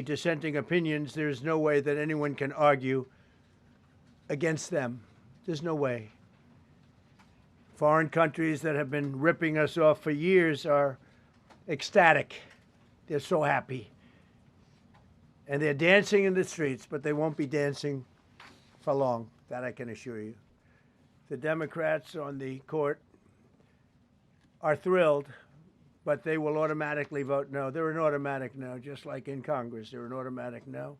dissenting opinions, there's no way that anyone can argue against them. There's no way. Foreign countries that have been ripping us off for years are ecstatic. They're so happy. And they're dancing in the streets, but they won't be dancing for long. That I can assure you. The Democrats on the court are thrilled, but they will automatically vote no. They're an automatic no, just like in Congress. They're an automatic no.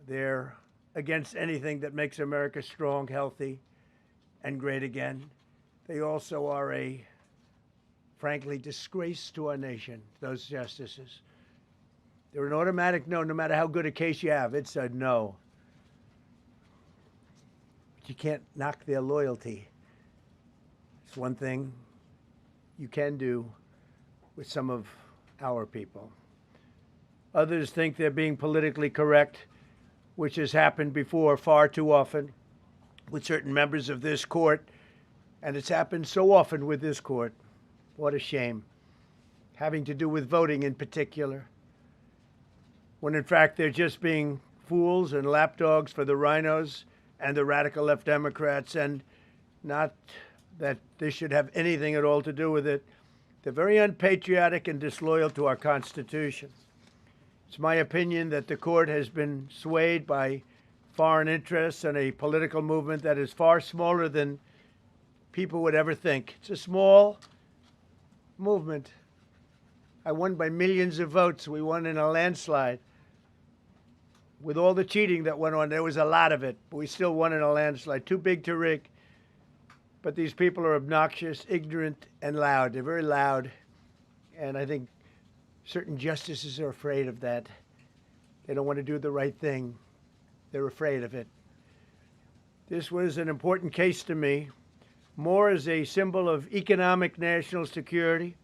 They're against anything that makes America strong, healthy, and great again. They also are a, frankly, disgrace to our nation, those justices. They're an automatic no, no matter how good a case you have. It's a no. But you can't knock their loyalty. It's one thing you can do with some of our people. Others think they're being politically correct, which has happened before far too often with certain members of this court, and it's happened so often with this court. What a shame. Having to do with voting in particular, when in fact they're just being fools and lapdogs for the rhinos and the radical left Democrats, and not that this should have anything at all to do with it. They're very unpatriotic and disloyal to our Constitution. It's my opinion that the court has been swayed by foreign interests and a political movement that is far smaller than people would ever think. It's a small movement. I won by millions of votes. We won in a landslide. With all the cheating that went on, there was a lot of it, but we still won in a landslide. Too big to rig. But these people are obnoxious, ignorant, and loud. They're very loud. And I think certain justices are afraid of that. They don't want to do the right thing. They're afraid of it. This was an important case to me, more as a symbol of economic national security,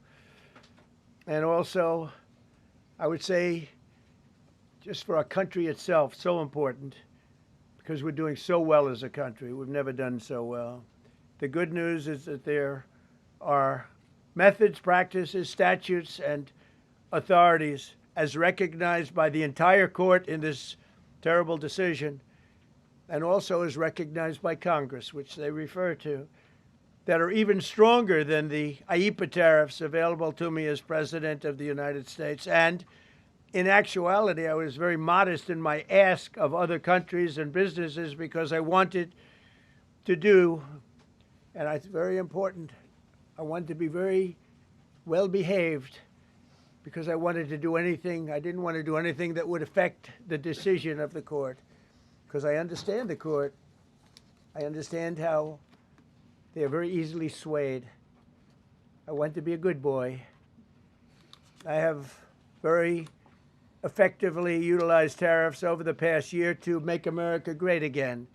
and also, I would say, just for our country itself, so important, because we're doing so well as a country. We've never done so well. The good news is that there are methods, practices, statutes, and authorities, as recognized by the entire court in this terrible decision, and also as recognized by Congress, which they refer to, that are even stronger than the IEEPA tariffs available to me as President of the United States. And in actuality, I was very modest in my ask of other countries and businesses because I wanted to do, and it's very important, I wanted to be very well behaved because I wanted to do anything, I didn't want to do anything that would affect the decision of the court, because I understand the court. I understand how they are very easily swayed. I want to be a good boy. I have very effectively utilized tariffs over the past year to make America great again.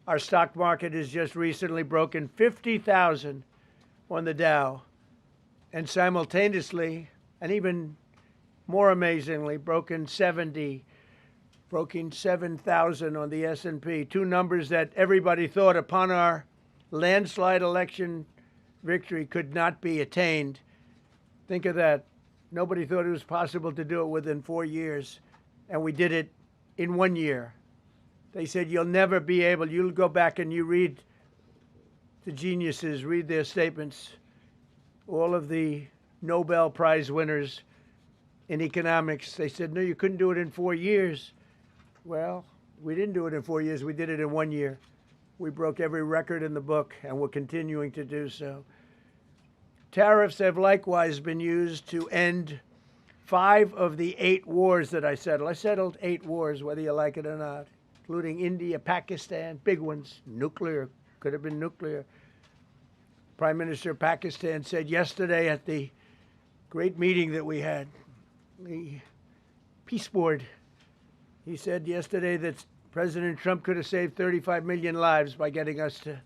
Our stock market has just recently broken 50,000 on the Dow, and simultaneously, and even more amazingly, broken 7,000 on the S&P, two numbers that everybody thought upon our landslide election victory could not be attained. Think of that. Nobody thought it was possible to do it within 4 years, and we did it in 1 year. They said, you'll never be able, you'll go back and you read the geniuses, read their statements, all of the Nobel Prize winners in economics. They said, no, you couldn't do it in 4 years. Well, we didn't do it in 4 years. We did it in 1 year. We broke every record in the book, and we're continuing to do so. Tariffs have likewise been used to end 5 of the 8 wars that I settled. I settled 8 wars, whether you like it or not, including India, Pakistan, big ones, nuclear, could have been nuclear. Prime Minister of Pakistan said yesterday at the great meeting that we had, the Peace Board, he said yesterday that President Trump could have saved 35 million lives by getting us to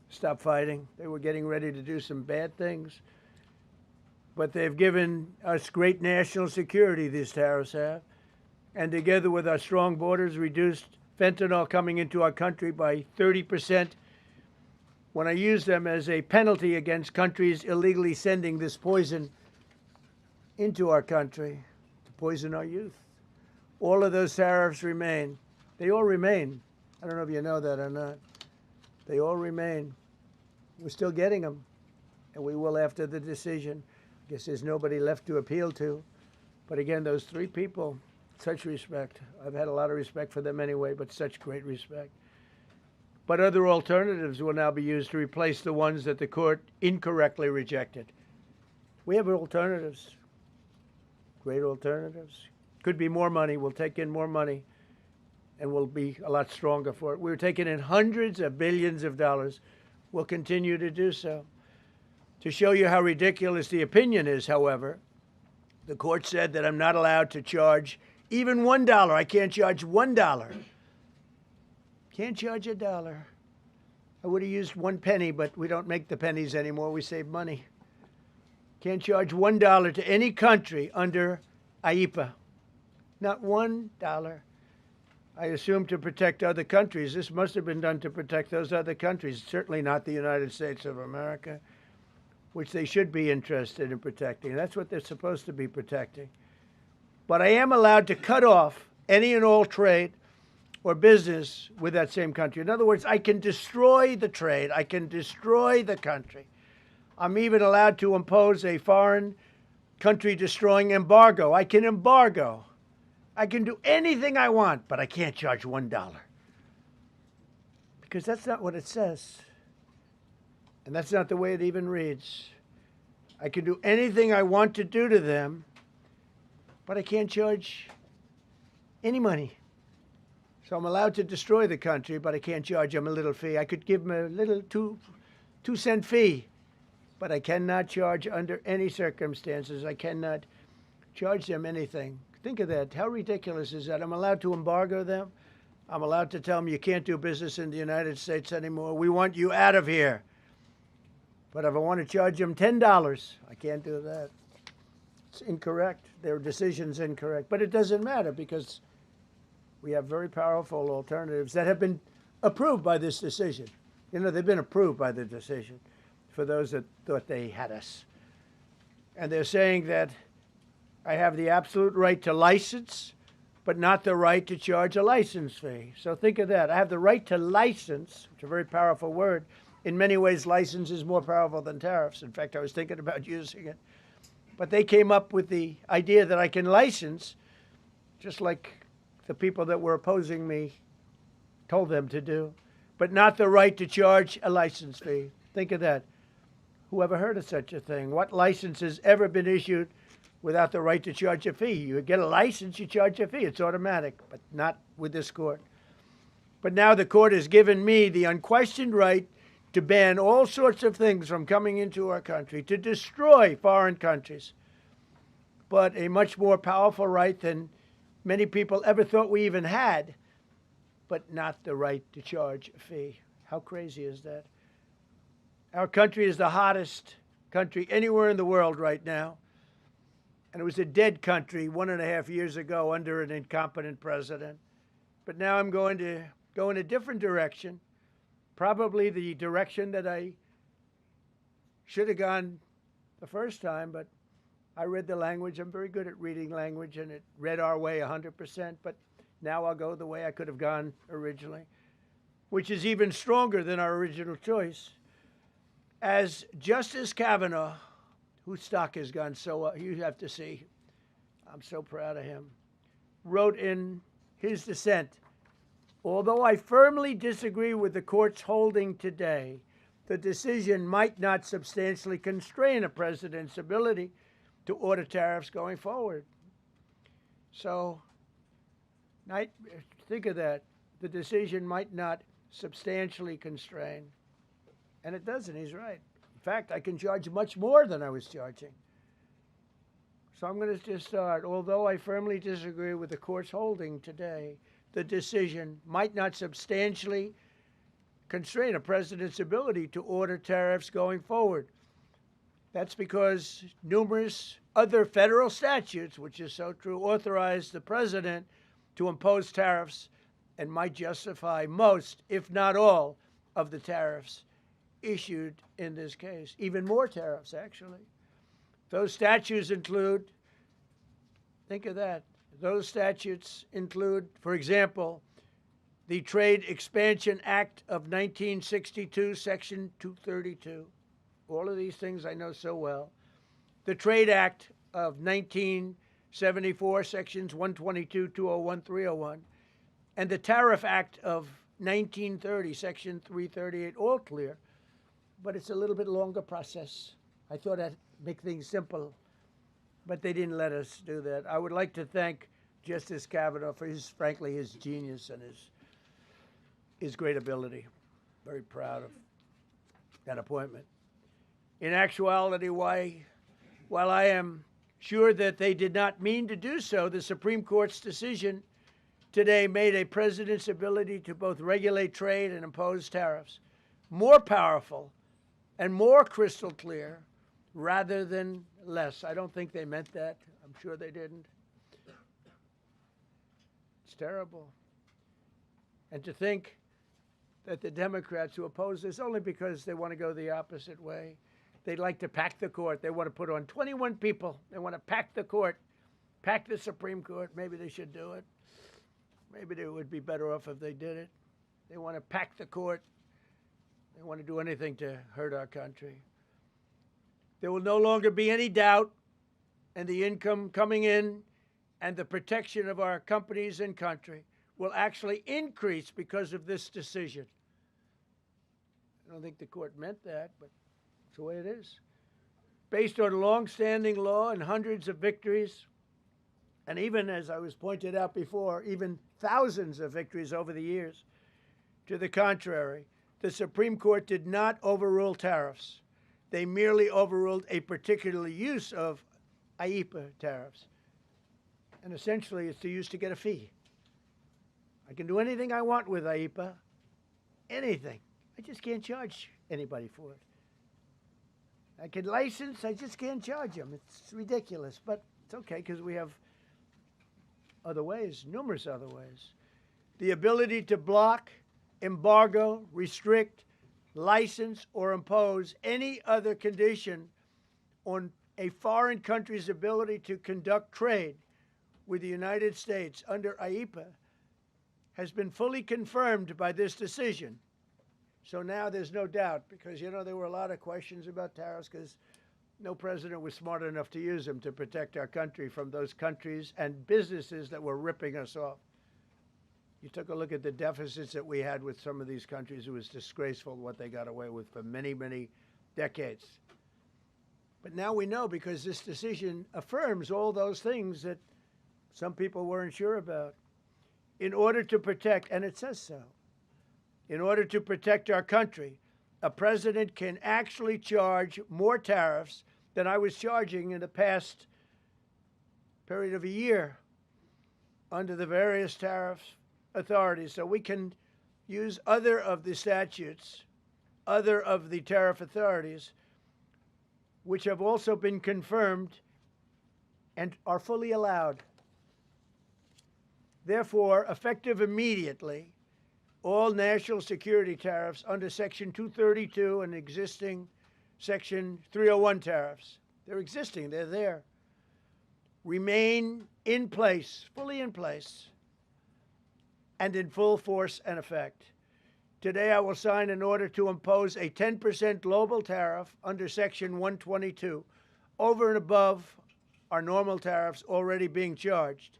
stop fighting. They were getting ready to do some bad things. But they've given us great national security, these tariffs have. And together with our strong borders, reduced fentanyl coming into our country by 30%. When I use them as a penalty against countries illegally sending this poison into our country to poison our youth. All of those tariffs remain. They all remain. I don't know if you know that or not. They all remain. We're still getting them, and we will after the decision. I guess there's nobody left to appeal to. But again, those three people, such respect. I've had a lot of respect for them anyway, but such great respect. But other alternatives will now be used to replace the ones that the court incorrectly rejected. We have alternatives, great alternatives. Could be more money. We'll take in more money, and we'll be a lot stronger for it. We're taking in hundreds of billions of dollars. We'll continue to do so. To show you how ridiculous the opinion is, however, the court said that I'm not allowed to charge even $1. I can't charge $1. Can't charge $1. I would have used 1 penny, but we don't make the pennies anymore. We save money. Can't charge $1 to any country under IEEPA. Not $1. I assume to protect other countries. This must have been done to protect those other countries, certainly not the United States of America, which they should be interested in protecting. That's what they're supposed to be protecting. But I am allowed to cut off any and all trade or business with that same country. In other words, I can destroy the trade. I can destroy the country. I'm even allowed to impose a foreign country-destroying embargo. I can embargo. I can do anything I want, but I can't charge $1. Because that's not what it says. And that's not the way it even reads. I can do anything I want to do to them, but I can't charge any money. So I'm allowed to destroy the country, but I can't charge them a little fee. I could give them a little 2-cent fee, but I cannot charge under any circumstances. I cannot charge them anything. Think of that. How ridiculous is that? I'm allowed to embargo them. I'm allowed to tell them you can't do business in the United States anymore. We want you out of here. But if I want to charge them $10, I can't do that. It's incorrect. Their decision's incorrect. But it doesn't matter because we have very powerful alternatives that have been approved by this decision. You know, they've been approved by the decision for those that thought they had us. And they're saying that I have the absolute right to license, but not the right to charge a license fee. So think of that. I have the right to license, which is a very powerful word. In many ways, license is more powerful than tariffs. In fact, I was thinking about using it. But they came up with the idea that I can license, just like the people that were opposing me told them to do, but not the right to charge a license fee. Think of that. Who ever heard of such a thing? What license has ever been issued without the right to charge a fee? You get a license, you charge a fee. It's automatic, but not with this court. But now the court has given me the unquestioned right to ban all sorts of things from coming into our country, to destroy foreign countries, but a much more powerful right than many people ever thought we even had, but not the right to charge a fee. How crazy is that? Our country is the hottest country anywhere in the world right now. And it was a dead country 1.5 years ago under an incompetent president. But now I'm going to go in a different direction, probably the direction that I should have gone the first time, but I read the language. I'm very good at reading language, and it read our way 100%, but now I'll go the way I could have gone originally, which is even stronger than our original choice. As Justice Kavanaugh, whose stock has gone so up, you have to see, I'm so proud of him, wrote in his dissent, although I firmly disagree with the court's holding today, the decision might not substantially constrain a president's ability to order tariffs going forward. So, think of that. The decision might not substantially constrain. And it doesn't, he's right. In fact, I can charge much more than I was charging. So I'm going to just start. Although I firmly disagree with the court's holding today, the decision might not substantially constrain a president's ability to order tariffs going forward. That's because numerous other federal statutes, which is so true, authorize the president to impose tariffs and might justify most, if not all, of the tariffs issued in this case. Even more tariffs, actually. Those statutes include, think of that, Those statutes include, for example, the Trade Expansion Act of 1962, Section 232. All of these things I know so well. The Trade Act of 1974, Sections 122, 201, 301, and the Tariff Act of 1930, Section 338, all clear, but it's a little bit longer process. I thought I'd make things simple, but they didn't let us do that. I would like to thank Justice Kavanaugh for frankly, his genius and his great ability. Very proud of that appointment. In actuality, while I am sure that they did not mean to do so, the Supreme Court's decision today made a president's ability to both regulate trade and impose tariffs more powerful and more crystal clear rather than less. I don't think they meant that. I'm sure they didn't. It's terrible. And to think that the Democrats who oppose this only because they want to go the opposite way, they'd like to pack the court. They want to put on 21 people. They want to pack the court, pack the Supreme Court. Maybe they should do it. Maybe they would be better off if they did it. They want to pack the court. They want to do anything to hurt our country. There will no longer be any doubt, and the income coming in and the protection of our companies and country will actually increase because of this decision. I don't think the court meant that, but it's the way it is. Based on long-standing law and hundreds of victories, and even, as I was pointed out before, even thousands of victories over the years, to the contrary, the Supreme Court did not overrule tariffs. They merely overruled a particular use of IEEPA tariffs. And essentially, it's used to get a fee. I can do anything I want with IEEPA, anything. I just can't charge anybody for it. I can license, I just can't charge them. It's ridiculous, but it's okay because we have other ways, numerous other ways. The ability to block, embargo, restrict, license, or impose any other condition on a foreign country's ability to conduct trade with the United States under IEEPA has been fully confirmed by this decision. So now there's no doubt, because, you know, there were a lot of questions about tariffs because no president was smart enough to use them to protect our country from those countries and businesses that were ripping us off. You took a look at the deficits that we had with some of these countries. It was disgraceful what they got away with for many, many decades. But now we know, because this decision affirms all those things that some people weren't sure about. In order to protect, and it says so, in order to protect our country, a president can actually charge more tariffs than I was charging in the past period of a year under the various tariff authorities. So we can use other of the statutes, other of the tariff authorities, which have also been confirmed and are fully allowed. Therefore, effective immediately, all national security tariffs under Section 232 and existing Section 301 tariffs, they're existing, they're there, remain in place, fully in place, and in full force and effect. Today, I will sign an order to impose a 10% global tariff under Section 122 over and above our normal tariffs already being charged.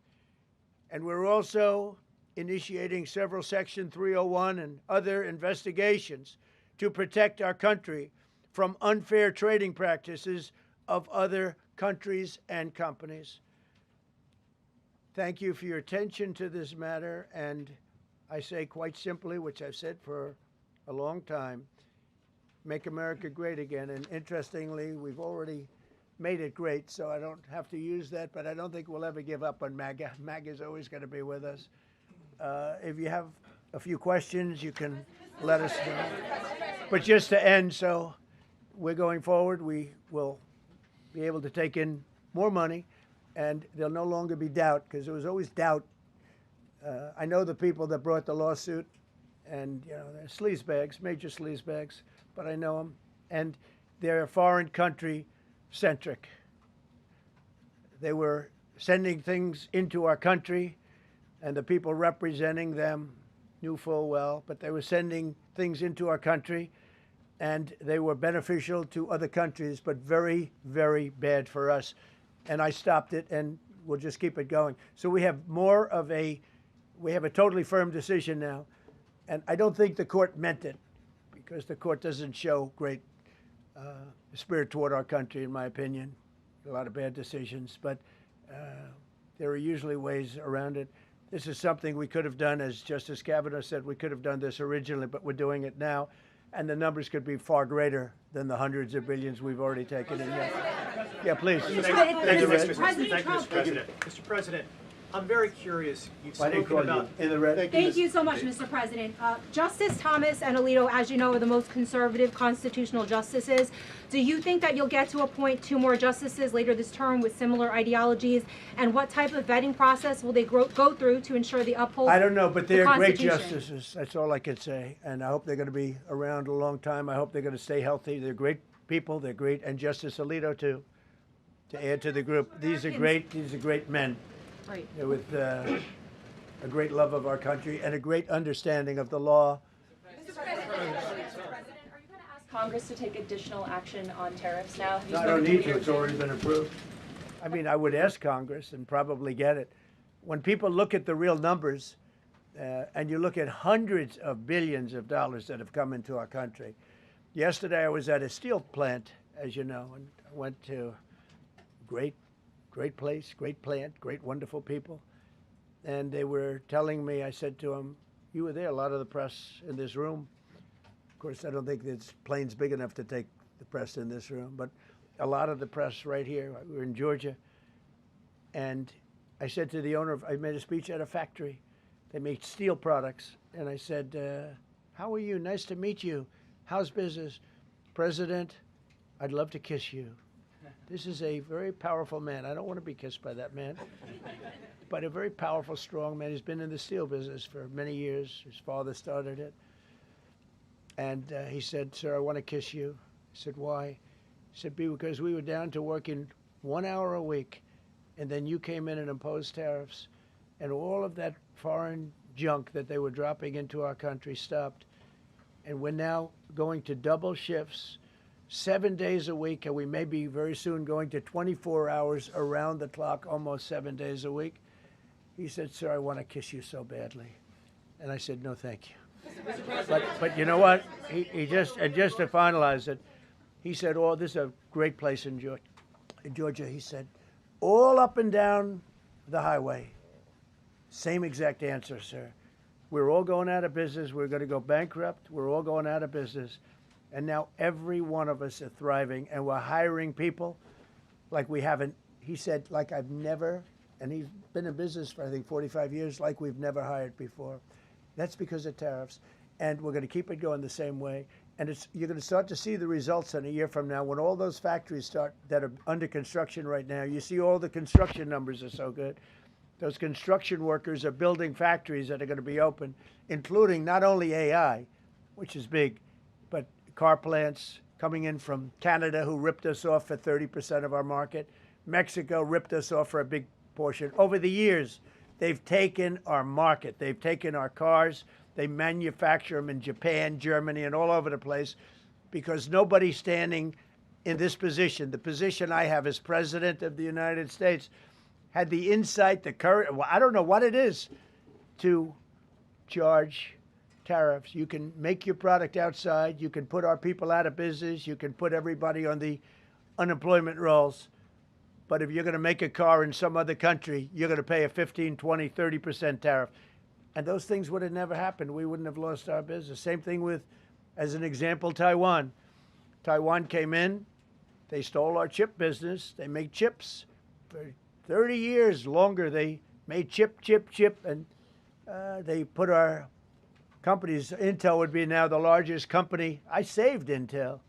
And we're also initiating several Section 301 and other investigations to protect our country from unfair trading practices of other countries and companies. Thank you for your attention to this matter, and I say quite simply, which I've said for a long time, make America great again. And interestingly, we've already made it great, so I don't have to use that, but I don't think we'll ever give up on MAGA. MAGA is always going to be with us. If you have a few questions, you can let us know. But just to end, so we're going forward, we will be able to take in more money, and there'll no longer be doubt, because there was always doubt. I know the people that brought the lawsuit, and you know, they're sleazebags, major sleazebags, but I know them, and they're foreign country centric. They were sending things into our country, and the people representing them knew full well, but they were sending things into our country, and they were beneficial to other countries, but very, very bad for us. And I stopped it, and we'll just keep it going. So we have a totally firm decision now, and I don't think the court meant it, because the court doesn't show great spirit toward our country, in my opinion. A lot of bad decisions, but there are usually ways around it. This is something we could have done, as Justice Kavanaugh said, we could have done this originally, but we're doing it now, and the numbers could be far greater than the hundreds of billions we've already taken in. Yeah, please. Mr. President, I'm very curious. You've spoken about in the red. Thank you so much, Mr. President. Justice Thomas and Alito, as you know, are the most conservative constitutional justices. Do you think that you'll get to appoint 2 more justices later this term with similar ideologies? And what type of vetting process will they go through to ensure they uphold? I don't know, but they're great justices. That's all I can say. And I hope they're going to be around a long time. I hope they're going to stay healthy. They're great people. They're great. And Justice Alito, too, to add to the group. These are great men. Right. With a great love of our country and a great understanding of the law. Mr. President, are you going to ask Congress to take additional action on tariffs now? No, I don't need to. It's already been approved. I mean, I would ask Congress and probably get it. When people look at the real numbers, and you look at hundreds of billions of dollars that have come into our country. Yesterday, I was at a steel plant, as you know, and I went to great place, great plant, great, wonderful people. And they were telling me, I said to them, you were there, a lot of the press in this room. Of course, I don't think this plane's big enough to take the press in this room, but a lot of the press right here. We were in Georgia. And I said to the owner, I made a speech at a factory. They make steel products. And I said, how are you? Nice to meet you. How's business? President, I'd love to kiss you. This is a very powerful man. I don't want to be kissed by that man, but a very powerful, strong man. He's been in the steel business for many years. His father started it. And he said, sir, I want to kiss you. I said, why? He said, because we were down to working 1 hour a week, and then you came in and imposed tariffs, and all of that foreign junk that they were dropping into our country stopped. And we're now going to double shifts, 7 days a week, and we may be very soon going to 24 hours around the clock, almost 7 days a week. He said, sir, I want to kiss you so badly. And I said, no, thank you. But you know what? He just to finalize it, he said, oh, this is a great place in Georgia. He said, all up and down the highway, same exact answer, sir. We're all going out of business. We're going to go bankrupt. We're all going out of business. And now every one of us are thriving, and we're hiring people like we haven't. He said, like I've never, and he's been in business for, I think, 45 years, like we've never hired before. That's because of tariffs. And we're going to keep it going the same way. And you're going to start to see the results in a year from now when all those factories start that are under construction right now. You see all the construction numbers are so good. Those construction workers are building factories that are going to be open, including not only AI, which is big, but car plants coming in from Canada, who ripped us off for 30% of our market. Mexico ripped us off for a big portion. Over the years, they've taken our market. They've taken our cars. They manufacture them in Japan, Germany, and all over the place because nobody's standing in this position. The position I have as President of the United States had the insight, the courage, well, I don't know what it is, to charge tariffs. You can make your product outside. You can put our people out of business. You can put everybody on the unemployment rolls. But if you're going to make a car in some other country, you're going to pay a 15, 20, 30% tariff. And those things would have never happened. We wouldn't have lost our business. Same thing with, as an example, Taiwan. Taiwan came in. They stole our chip business. They make chips. For 30 years longer, they made chip, and they put our companies. Intel would be now the largest company. I saved Intel.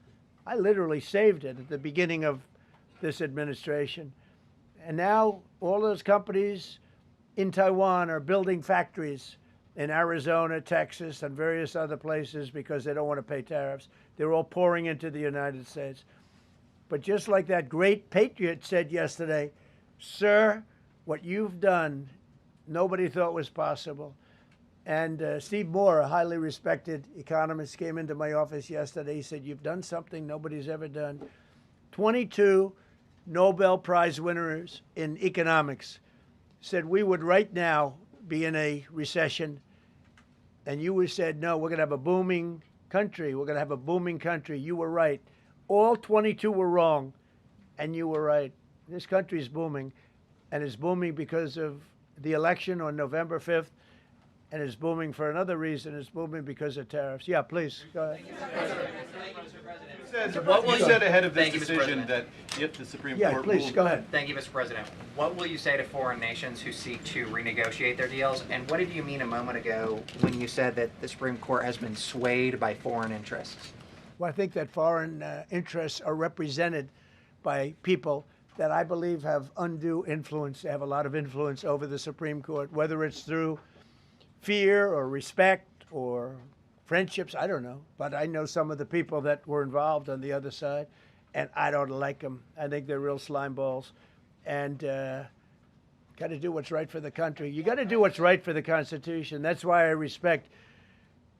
I literally saved it at the beginning of this administration. And now all those companies in Taiwan are building factories in Arizona, Texas, and various other places because they don't want to pay tariffs. They're all pouring into the United States. But just like that great patriot said yesterday, sir, What you've done, nobody thought was possible. And Steve Moore, a highly respected economist, came into my office yesterday. He said, you've done something nobody's ever done. 22 Nobel Prize winners in economics said we would right now be in a recession. And you said, no, we're going to have a booming country. We're going to have a booming country. You were right. All 22 were wrong, and you were right. This country is booming, and it's booming because of the election on November 5th. And it's booming for another reason. It's booming because of tariffs. Yeah, please, go ahead. What was said ahead of this decision that if the Supreme Court please, ruled... go ahead. Thank you, Mr. President. What will you say to foreign nations who seek to renegotiate their deals? And what did you mean a moment ago when you said that the Supreme Court has been swayed by foreign interests? Well, I think that foreign interests are represented by people that I believe have undue influence, have a lot of influence over the Supreme Court, whether it's through fear or respect or friendships, I don't know. But I know some of the people that were involved on the other side, and I don't like them. I think they're real slime balls. And got to do what's right for the country. You got to do what's right for the Constitution. That's why I respect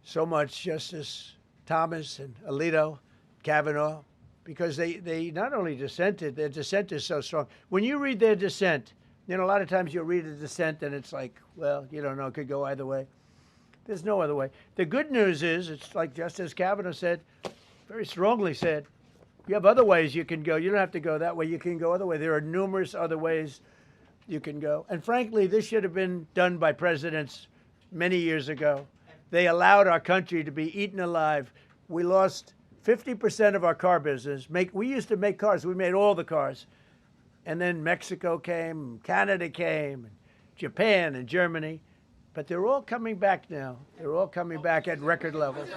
so much Justice Thomas and Alito, Kavanaugh, because they not only dissented, their dissent is so strong. When you read their dissent, you know, a lot of times you'll read a dissent and it's like, well, you don't know, it could go either way. There's no other way. The good news is, it's like Justice Kavanaugh said, very strongly said, you have other ways you can go. You don't have to go that way. You can go other way. There are numerous other ways you can go. And frankly, this should have been done by presidents many years ago. They allowed our country to be eaten alive. We lost 50% of our car business. We used to make cars. We made all the cars. And then Mexico came, Canada came, and Japan and Germany. But they're all coming back now. They're all coming back at record levels.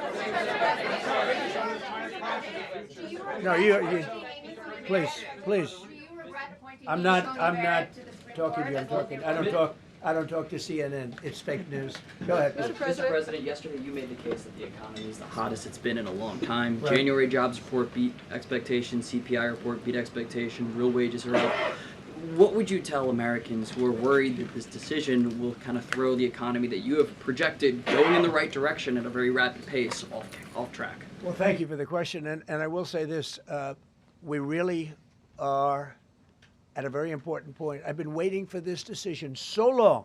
No, you please. I'm not talking to you. I don't talk to CNN. It's fake news. Go ahead. Mr. President, yesterday you made the case that the economy is the hottest it's been in a long time. Right. January jobs report beat expectations, CPI report beat expectation, real wages are up. What would you tell Americans who are worried that this decision will kind of throw the economy that you have projected going in the right direction at a very rapid pace off track? Well, thank you for the question. And I will say this, we really are at a very important point. I've been waiting for this decision so long.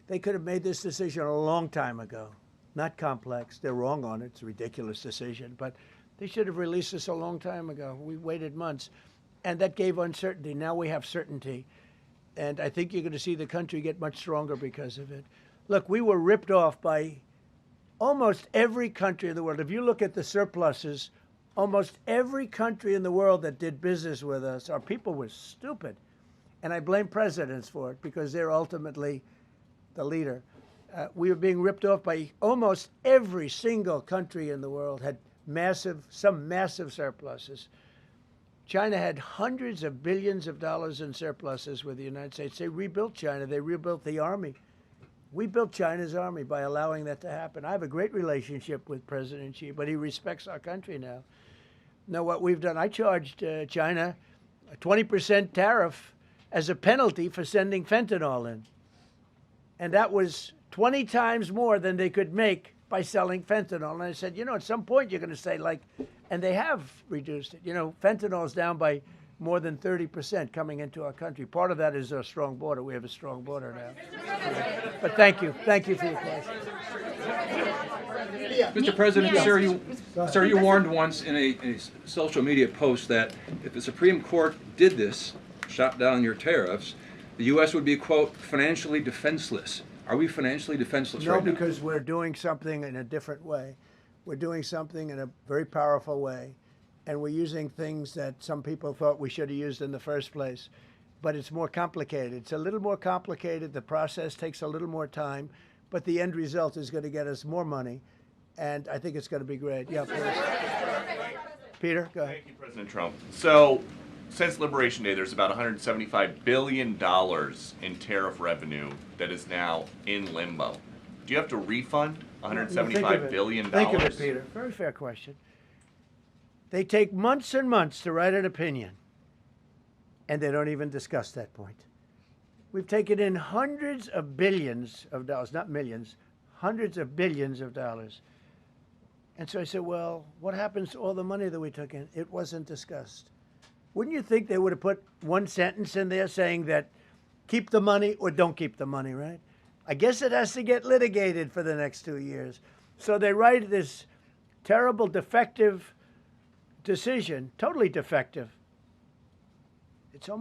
They could have made this decision a long time ago. Not complex. They're wrong on it. It's a ridiculous decision. But they should have released this a long time ago. We waited months. And that gave uncertainty. Now we have certainty. And I think you're going to see the country get much stronger because of it. Look, we were ripped off by almost every country in the world. If you look at the surpluses, almost every country in the world that did business with us, our people were stupid. And I blame presidents for it because they're ultimately the leader. We were being ripped off by almost every single country in the world, had some massive surpluses. China had hundreds of billions of dollars in surpluses with the United States. They rebuilt China. They rebuilt the army. We built China's army by allowing that to happen. I have a great relationship with President Xi, but he respects our country now. Now, what we've done, I charged China a 20% tariff as a penalty for sending fentanyl in. And that was 20 times more than they could make by selling fentanyl. And I said, you know, at some point you're going to say, like, and they have reduced it. You know, fentanyl is down by more than 30% coming into our country. Part of that is our strong border. We have a strong border now. But thank you. Thank you for your question. Mr. President, sir, you warned once in a social media post that if the Supreme Court did this, shot down your tariffs, the U.S. would be, quote, financially defenseless. Are we financially defenseless right now? No, because we're doing something in a different way. We're doing something in a very powerful way, and we're using things that some people thought we should have used in the first place. But it's more complicated. It's a little more complicated. The process takes a little more time, but the end result is going to get us more money, and I think it's going to be great. Yeah, please. Peter, go ahead. Thank you, President Trump. So, since Liberation Day, there's about $175 billion in tariff revenue that is now in limbo. Do you have to refund $175 billion? Think of it, Peter. Very fair question. They take months and months to write an opinion, and they don't even discuss that point. We've taken in hundreds of billions of dollars, not millions, hundreds of billions of dollars. And so I said, well, what happens to all the money that we took in? It wasn't discussed. Wouldn't you think they would have put one sentence in there saying that keep the money or don't keep the money, right? I guess it has to get litigated for the next 2 years. So they write this terrible, defective decision, totally defective. It's almost